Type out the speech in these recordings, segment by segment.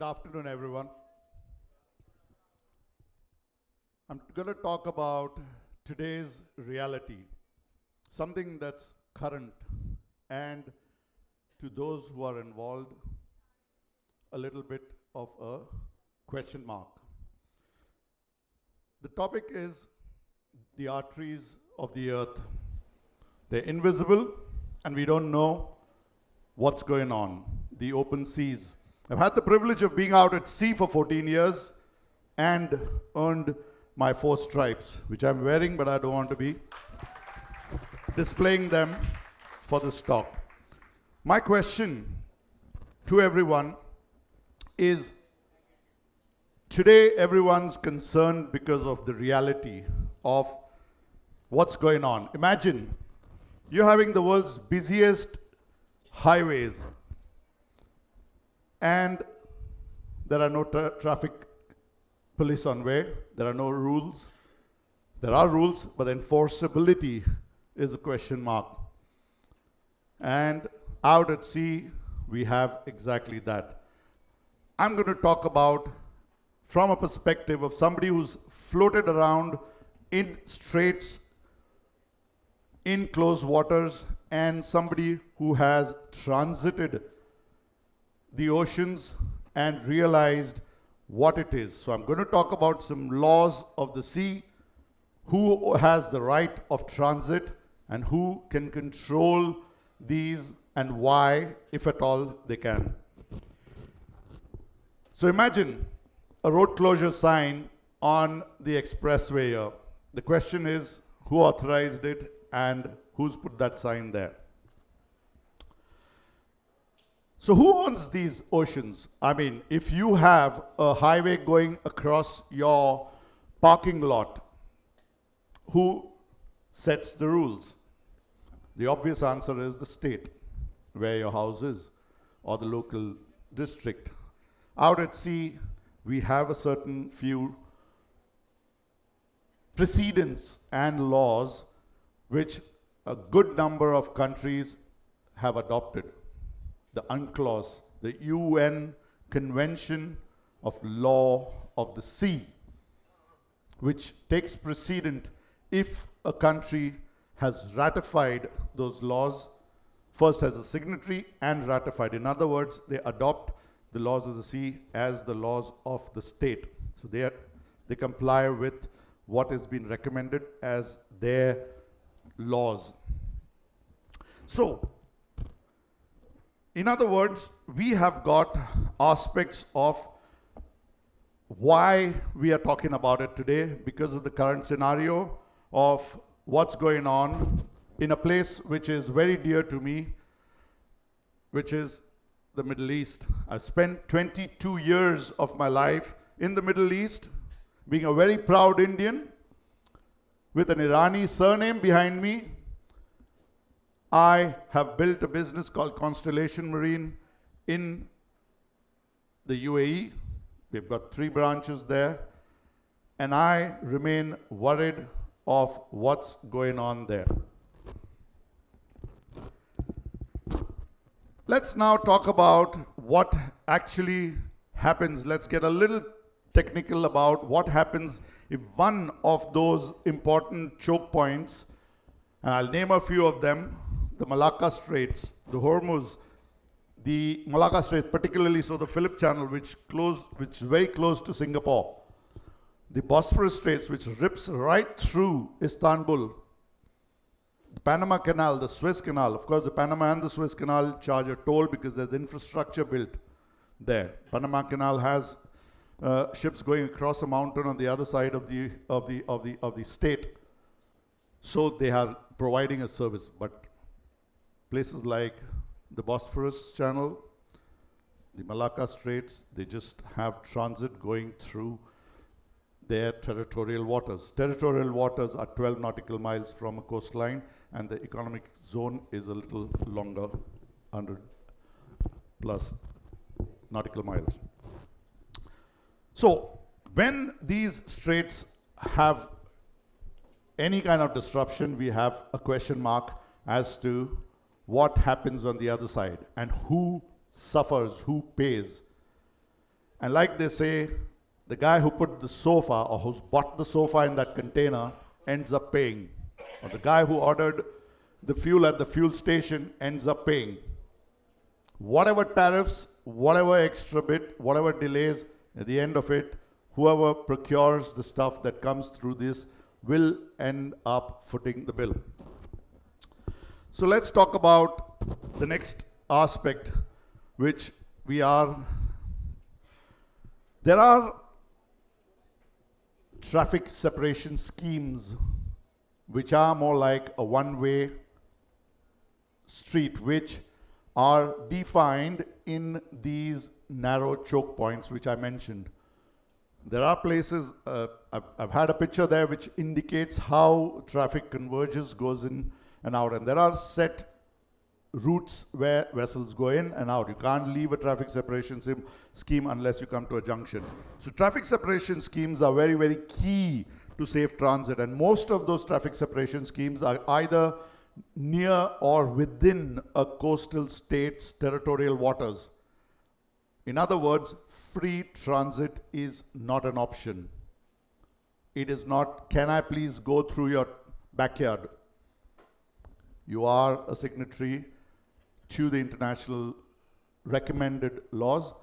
Good afternoon, everyone. I'm going to talk about today's reality, something that's current, and to those who are involved, a little bit of a question mark. The topic is the arteries of the earth. They're invisible, and we don't know what's going on. The open seas. I've had the privilege of being out at sea for 14 years and earned my 4 stripes, which I'm wearing, but I don't want to be displaying them for this talk. My question to everyone is, today everyone's concerned because of the reality of what's going on. Imagine you're having the world's busiest highways, and there are no traffic police on way. There are no rules. There are rules, but the enforceability is a question mark. And out at sea, we have exactly that. I'm going to talk about from a perspective of somebody who's floated around in straits, in closed waters, and somebody who has transited the oceans and realized what it is. So I'm going to talk about some laws of the sea, who has the right of transit, and who can control these, and why, if at all, they can. So imagine a road closure sign on the expressway here. The question is, who authorized it and who's put that sign there? So who owns these oceans? I mean, if you have a highway going across your parking lot, who sets the rules? The obvious answer is the state, where your house is, or the local district. Out at sea, we have a certain few precedents and laws which a good number of countries have adopted. The UNCLOS, the UN Convention of Law of the Sea, which takes precedent if a country has ratified those laws, first as a signatory and ratified. In other words, they adopt the laws of the sea as the laws of the state. So they comply with what has been recommended as their laws. So, in other words, we have got aspects of why we are talking about it today, because of the current scenario of what's going on in a place which is very dear to me, which is the Middle East. I've spent 22 years of my life in the Middle East, being a very proud Indian with an Irani surname behind me. I have built a business called Constellation Marine in the UAE. We've got 3 branches there. And I remain worried of what's going on there. Let's now talk about what actually happens. Let's get a little technical about what happens if one of those important choke points, and I'll name a few of them, the Malacca Straits, the Hormuz, the Malacca Straits, particularly so the Phillip Channel, which is very close to Singapore, the Bosphorus Straits, which rips right through Istanbul, the Panama Canal, the Suez Canal. Of course, the Panama and the Suez Canal charge a toll because there's infrastructure built there. Panama Canal has ships going across a mountain on the other side of the state, so they are providing a service. But places like the Bosphorus Channel, the Malacca Straits, they just have transit going through their territorial waters. Territorial waters are 12 nautical miles from a coastline, and the economic zone is a little longer, 100 plus nautical miles. So when these straits have any kind of disruption, we have a question mark as to what happens on the other side and who suffers, who pays. And like they say, the guy who put the sofa or who's bought the sofa in that container ends up paying. Or the guy who ordered the fuel at the fuel station ends up paying. Whatever tariffs, whatever extra bit, whatever delays, at the end of it, whoever procures the stuff that comes through this will end up footing the bill. So let's talk about the next aspect, which there are traffic separation schemes which are more like a one-way street, which are defined in these narrow choke points which I mentioned. There are places, I've had a picture there which indicates how traffic converges, goes in and out, and there are set routes where vessels go in and out. You can't leave a traffic separation scheme unless you come to a junction. So traffic separation schemes are very, very key to safe transit, and most of those traffic separation schemes are either near or within a coastal state's territorial waters. In other words, free transit is not an option. It is not, can I please go through your backyard? You are a signatory to the international recommended laws,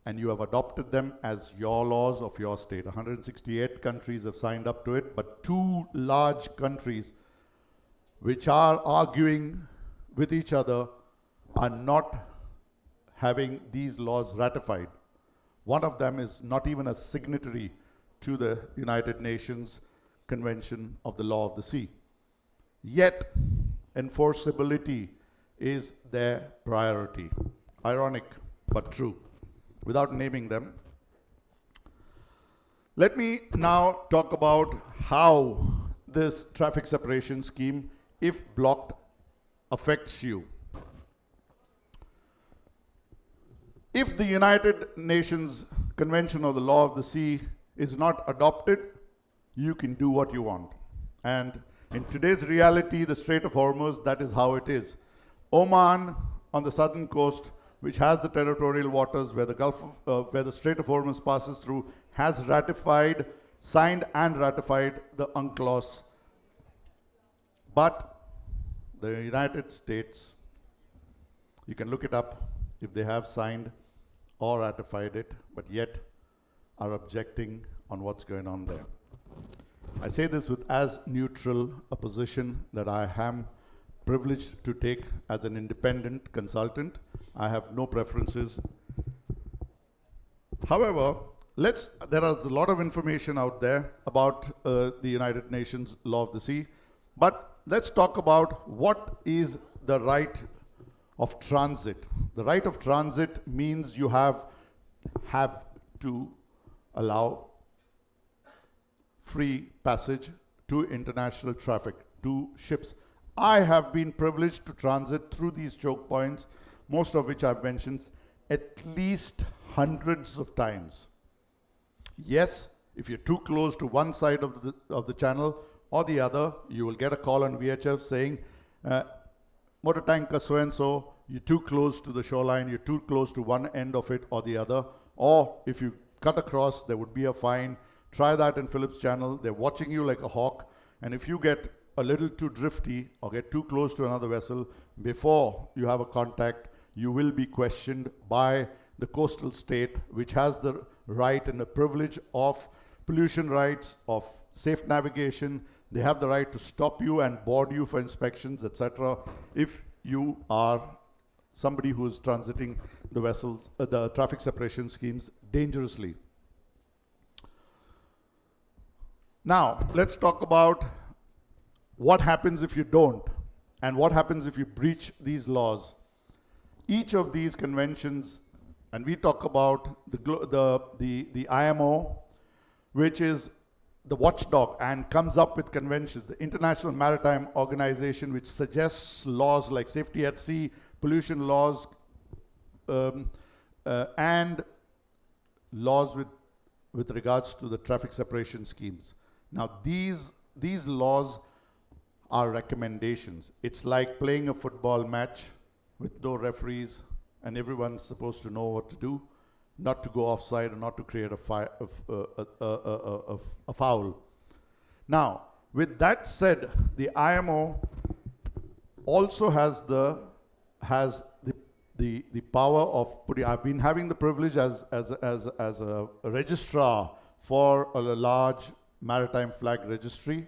and you have adopted them as your laws of your state. 168 countries have signed up to it, but 2 large countries which are arguing with each other are not having these laws ratified. One of them is not even a signatory to the United Nations Convention of the Law of the Sea. Yet, enforceability is their priority. Ironic, but true. Without naming them, let me now talk about how this traffic separation scheme, if blocked, affects you. If the United Nations Convention of the Law of the Sea is not adopted, you can do what you want. And in today's reality, the Strait of Hormuz, that is how it is. Oman on the southern coast, which has the territorial waters where the Strait of Hormuz passes through, has signed and ratified the UNCLOS. But the United States, you can look it up if they have signed or ratified it, but yet are objecting on what's going on there. I say this with as neutral a position that I am privileged to take as an independent consultant. I have no preferences. However, there is a lot of information out there about the United Nations Law of the Sea, but let's talk about what is the right of transit. The right of transit means you have to allow free passage to international traffic, to ships. I have been privileged to transit through these choke points, most of which I've mentioned, at least hundreds of times. Yes, if you're too close to one side of the channel or the other, you will get a call on VHF saying, motor tanker so-and-so, you're too close to the shoreline, you're too close to one end of it or the other. Or if you cut across, there would be a fine. Try that in Phillips Channel. They're watching you like a hawk. And if you get a little too drifty or get too close to another vessel before you have a contact, you will be questioned by the coastal state, which has the right and the privilege of pollution rights, of safe navigation. They have the right to stop you and board you for inspections, etc., if you are somebody who is transiting the vessels, the traffic separation schemes dangerously. Now, let's talk about what happens if you don't, and what happens if you breach these laws. Each of these conventions, and we talk about the IMO, which is the watchdog and comes up with conventions, the International Maritime Organization, which suggests laws like safety at sea, pollution laws, and laws with regards to the traffic separation schemes. Now, these laws are recommendations. It's like playing a football match with no referees and everyone's supposed to know what to do. not to go offside and not to create a foul. Now, with that said, the IMO also has the power of putting. I've been having the privilege as a registrar for a large maritime flag registry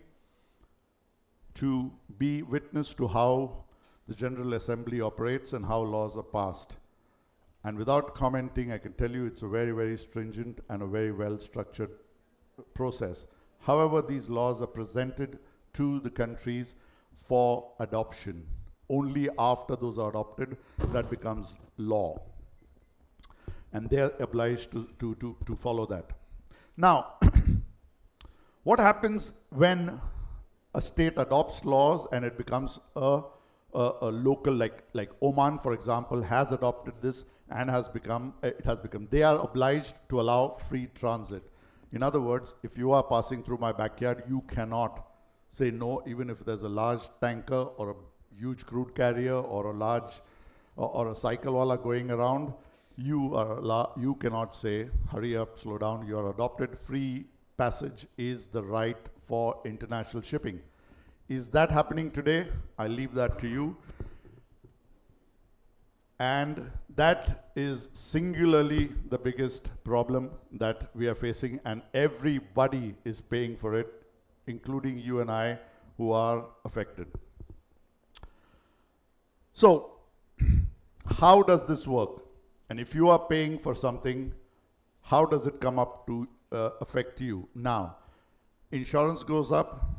to be witness to how the General Assembly operates and how laws are passed. And without commenting, I can tell you it's a very, very stringent and a very well-structured process. However, these laws are presented to the countries for adoption. Only after those are adopted, that becomes law. And they're obliged to follow that. Now, what happens when a state adopts laws and it becomes a local, like Oman, for example, has adopted this and they are obliged to allow free transit. In other words, if you are passing through my backyard, you cannot say no, even if there's a large tanker or a huge crude carrier or a large or a cycle wala going around. You cannot say, hurry up, slow down, you are adopted. Free passage is the right for international shipping. Is that happening today? I leave that to you. And that is singularly the biggest problem that we are facing, and everybody is paying for it, including you and I who are affected. So, how does this work? And if you are paying for something, how does it come up to affect you? Now, insurance goes up,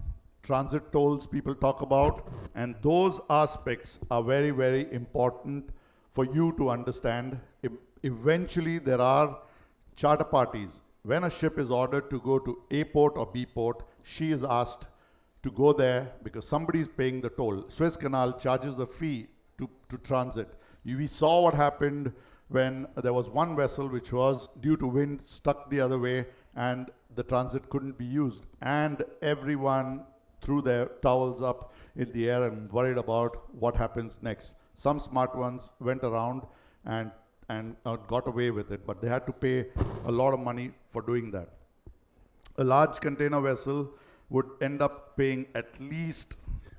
transit tolls people talk about, and those aspects are very, very important for you to understand. Eventually, there are charter parties. When a ship is ordered to go to A port or B port, she is asked to go there because somebody is paying the toll. Suez Canal charges a fee to transit. We saw what happened when there was one vessel which was, due to wind, stuck the other way, and the transit couldn't be used. And everyone threw their towels up in the air and worried about what happens next. Some smart ones went around and got away with it, but they had to pay a lot of money for doing that. A large container vessel would end up paying at least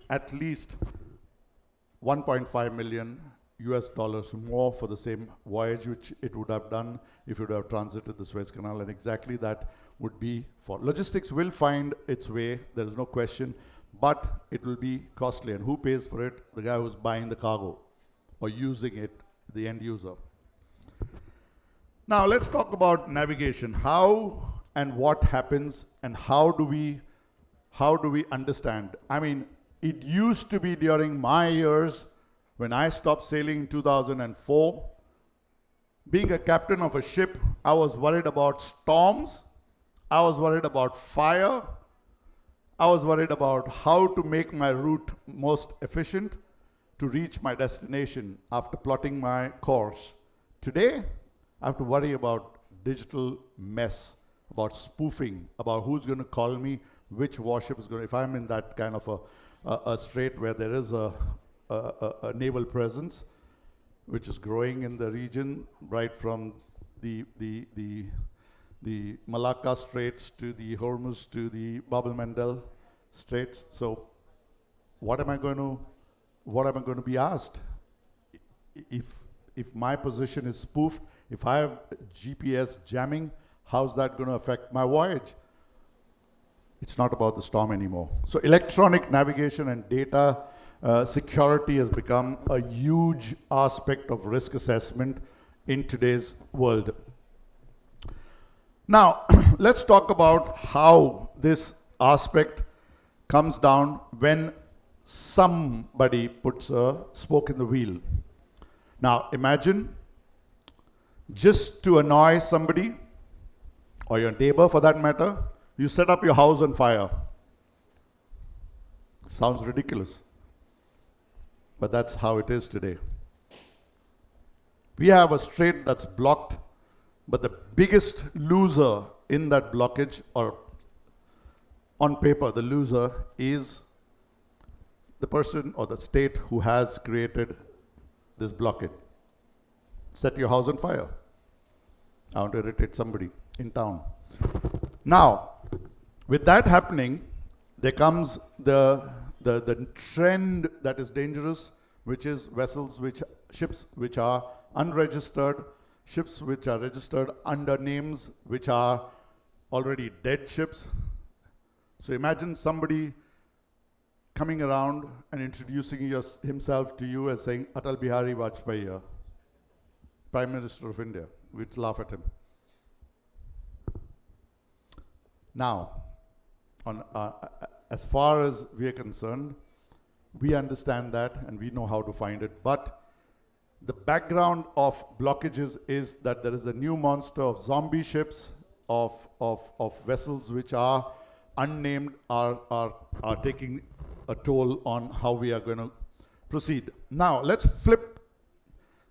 1.5 million US dollars more for the same voyage, which it would have done if it would have transited the Suez Canal, and exactly that would be for. Logistics will find its way, there is no question, but it will be costly. And who pays for it? The guy who's buying the cargo or using it, the end user. Now let's talk about navigation. How and what happens, and how do we understand? I mean, it used to be during my years when I stopped sailing in 2004. Being a captain of a ship, I was worried about storms, I was worried about fire, I was worried about how to make my route most efficient to reach my destination after plotting my course. Today, I have to worry about digital mess, about spoofing, about who's going to call me, which warship is going to, if I'm in that kind of a strait where there is a naval presence, which is growing in the region, right from the Malacca Straits to the Hormuz to the Bab el-Mandeb Straits. So what am I going to be asked? If my position is spoofed, if I have GPS jamming, how's that going to affect my voyage? It's not about the storm anymore. So electronic navigation and data security has become a huge aspect of risk assessment in today's world. Now, let's talk about how this aspect comes down when somebody puts a spoke in the wheel. Now, imagine just to annoy somebody, or your neighbor for that matter, you set up your house on fire. Sounds ridiculous, but that's how it is today. We have a strait that's blocked, but the biggest loser in that blockage, or on paper, the loser is the person or the state who has created this blockade. Set your house on fire. I want to irritate somebody in town. Now, with that happening, there comes the trend that is dangerous, which is ships which are unregistered, ships which are registered under names which are already dead ships. So imagine somebody coming around and introducing himself to you as saying, Atal Bihari Vajpayee, Prime Minister of India. We'd laugh at him. Now, as far as we are concerned, we understand that and we know how to find it. But the background of blockages is that there is a new monster of zombie ships, of vessels which are unnamed, are taking a toll on how we are going to proceed. Now, let's flip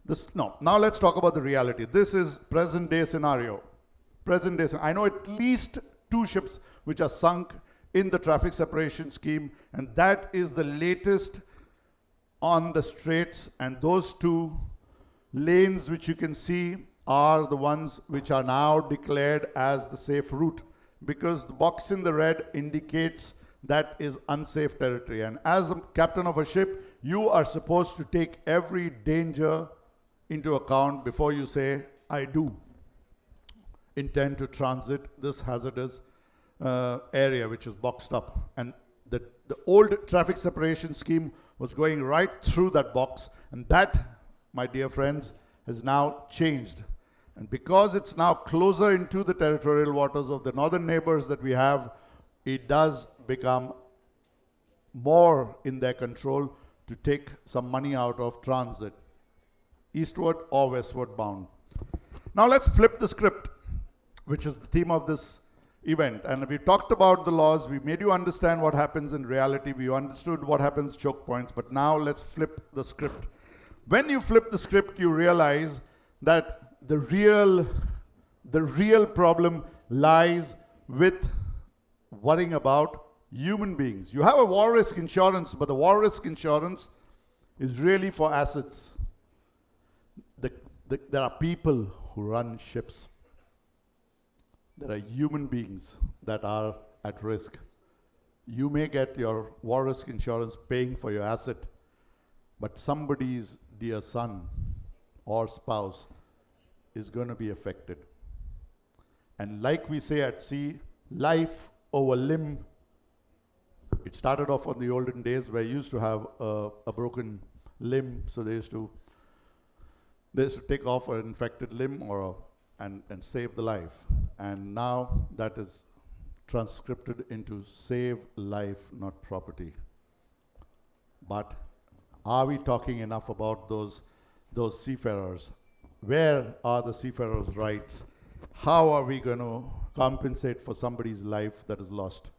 this. No, now let's talk about the reality. This is present day scenario. Present day. I know at least 2 ships which are sunk in the traffic separation scheme, and that is the latest on the straits, and those 2 lanes which you can see are the ones which are now declared as the safe route, because the box in the red indicates that is unsafe territory. And as a captain of a ship, you are supposed to take every danger into account before you say, I do intend to transit this hazardous area which is boxed up. And the old traffic separation scheme was going right through that box, and that, my dear friends, has now changed. And because it's now closer into the territorial waters of the northern neighbors that we have, it does become more in their control to take some money out of transit, eastward or westward bound. Now let's flip the script, which is the theme of this event. And we talked about the laws, we made you understand what happens in reality, we understood what happens choke points, but now let's flip the script. When you flip the script, you realize that the real problem lies with worrying about human beings. You have a war risk insurance, but the war risk insurance is really for assets. There are people who run ships. There are human beings that are at risk. You may get your war risk insurance paying for your asset, but somebody's dear son or spouse is going to be affected. And like we say at sea, life over limb. It started off on the olden days where you used to have a broken limb, so they used to take off an infected limb and save the life. And now that is transcripted into save life, not property. But are we talking enough about those seafarers? Where are the seafarers' rights? How are we going to compensate for somebody's life that is lost?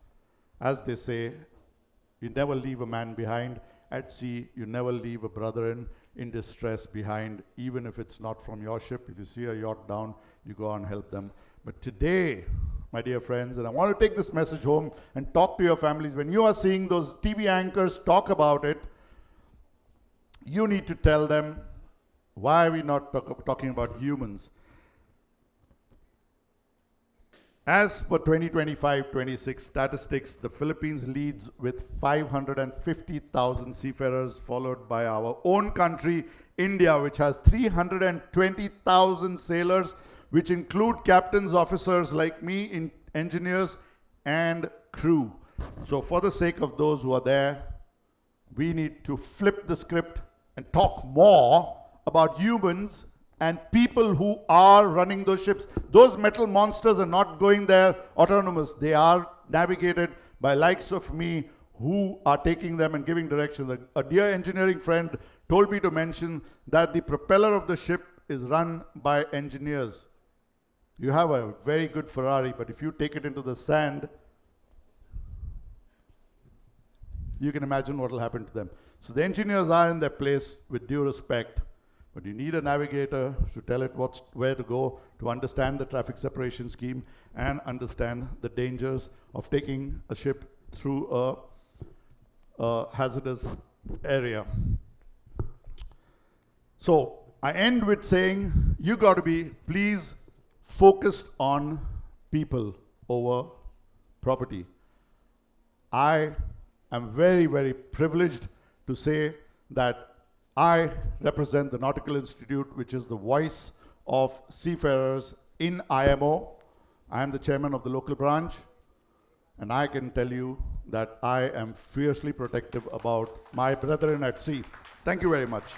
As they say, you never leave a man behind. At sea, you never leave a brother in distress behind, even if it's not from your ship. If you see a yacht down, you go and help them. But today, my dear friends, and I want to take this message home and talk to your families. When you are seeing those TV anchors talk about it, you need to tell them, why are we not talking about humans? As for 2025-26 statistics, the Philippines leads with 550,000 seafarers, followed by our own country, India, which has 320,000 sailors, which include captains, officers like me, engineers, and crew. So for the sake of those who are there, we need to flip the script and talk more about humans and people who are running those ships. Those metal monsters are not going there autonomous. They are navigated by likes of me who are taking them and giving directions. A dear engineering friend told me to mention that the propeller of the ship is run by engineers. You have a very good Ferrari, but if you take it into the sand, you can imagine what will happen to them. So the engineers are in their place with due respect, but you need a navigator to tell it where to go, to understand the traffic separation scheme and understand the dangers of taking a ship through a hazardous area. So I end with saying, you got to be, please focused on people over property. I am very, very privileged to say that I represent the Nautical Institute, which is the voice of seafarers in IMO. I am the chairman of the local branch, and I can tell you that I am fiercely protective about my brethren at sea. Thank you very much.